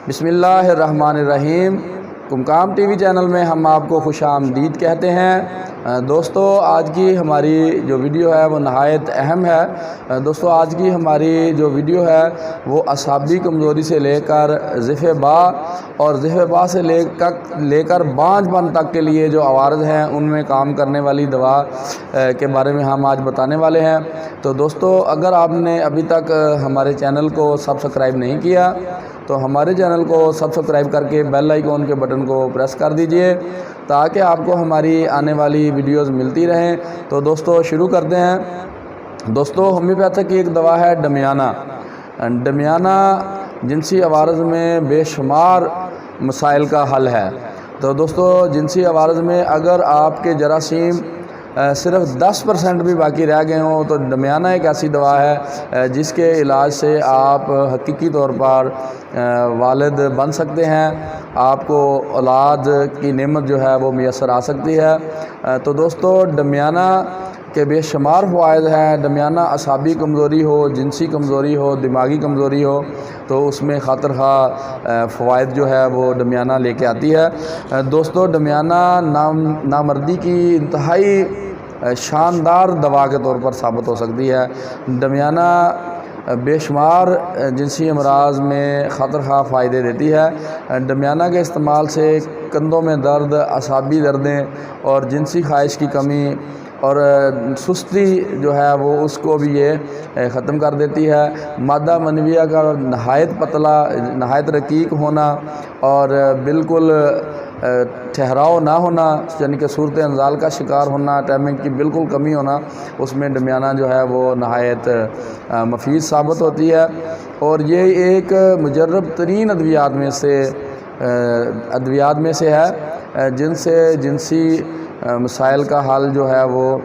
بسم اللہ الرحمن الرحیم۔ قمقام ٹی وی چینل میں ہم آپ کو خوش آمدید کہتے ہیں۔ دوستو آج کی ہماری جو ویڈیو ہے وہ نہایت اہم ہے۔ دوستو آج کی ہماری جو ویڈیو ہے وہ اعصابی کمزوری سے لے کر ضعف با اور ضعف با سے لے کر بانجھ پن تک کے لیے جو عوارض ہیں ان میں کام کرنے والی دوا کے بارے میں ہم آج بتانے والے ہیں۔ تو دوستو اگر آپ نے ابھی تک ہمارے چینل کو سبسکرائب نہیں کیا تو ہمارے چینل کو سبسکرائب کر کے بیل آئیکن کے بٹن کو پریس کر دیجئے تاکہ آپ کو ہماری آنے والی ویڈیوز ملتی رہیں۔ تو دوستو شروع کرتے ہیں۔ دوستو ہومیوپیتھک کی ایک دوا ہے ڈمیانہ۔ ڈمیانہ جنسی عوارض میں بے شمار مسائل کا حل ہے۔ تو دوستو جنسی عوارض میں اگر آپ کے جراثیم صرف 10% بھی باقی رہ گئے ہوں تو ڈمیانہ ایک ایسی دوا ہے جس کے علاج سے آپ حقیقی طور پر والد بن سکتے ہیں، آپ کو اولاد کی نعمت جو ہے وہ میسر آ سکتی ہے۔ تو دوستو ڈمیانہ کے بے شمار فوائد ہیں۔ ڈمیانہ اعصابی کمزوری ہو، جنسی کمزوری ہو، دماغی کمزوری ہو تو اس میں خاطر خواہ فوائد جو ہے وہ ڈمیانہ لے کے آتی ہے۔ دوستو ڈمیانہ نامردی کی انتہائی شاندار دوا کے طور پر ثابت ہو سکتی ہے۔ ڈمیانہ بے شمار جنسی امراض میں خاطر خواہ فائدے دیتی ہے۔ ڈمیانہ کے استعمال سے کندھوں میں درد، اعصابی دردیں اور جنسی خواہش کی کمی اور سستی جو ہے وہ اس کو بھی یہ ختم کر دیتی ہے۔ مادہ منویہ کا نہایت پتلا، نہایت رقیق ہونا اور بالکل ٹھہراؤ نہ ہونا، یعنی کہ صورت انزال کا شکار ہونا، ٹائمنگ کی بالکل کمی ہونا، اس میں ڈمیانہ جو ہے وہ نہایت مفید ثابت ہوتی ہے۔ اور یہ ایک مجرب ترین ادویات میں سے ہے جن سے جنسی مسائل کا حل جو ہے وہ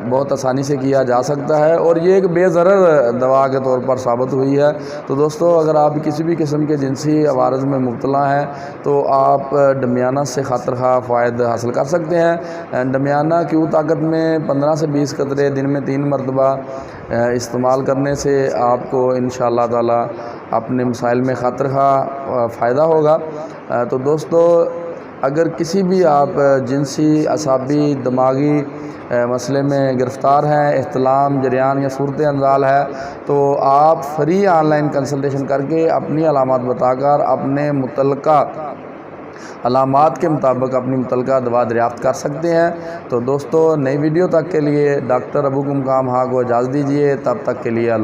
بہت آسانی سے کیا جا سکتا ہے اور یہ ایک بے ضرر دوا کے طور پر ثابت ہوئی ہے۔ تو دوستو اگر آپ کسی بھی قسم کے جنسی عوارض میں مبتلا ہیں تو آپ ڈمیانہ سے خاطر خواہ فوائد حاصل کر سکتے ہیں۔ ڈمیانہ کیو طاقت میں 15 سے 20 قطرے دن میں 3 مرتبہ استعمال کرنے سے آپ کو انشاءاللہ تعالی اپنے مسائل میں خاطر خواہ فائدہ ہوگا۔ تو دوستو اگر کسی بھی آپ جنسی، اعصابی، دماغی مسئلے میں گرفتار ہیں، احتلام، جریان یا صورت انزال ہے تو آپ فری آن لائن کنسلٹیشن کر کے اپنی علامات بتا کر اپنے متعلقہ علامات کے مطابق اپنی متعلقہ دوا دریافت کر سکتے ہیں۔ تو دوستو نئی ویڈیو تک کے لیے ڈاکٹر ابو قمقام ہاں کو اجازت دیجیے، تب تک کے لیے اللہ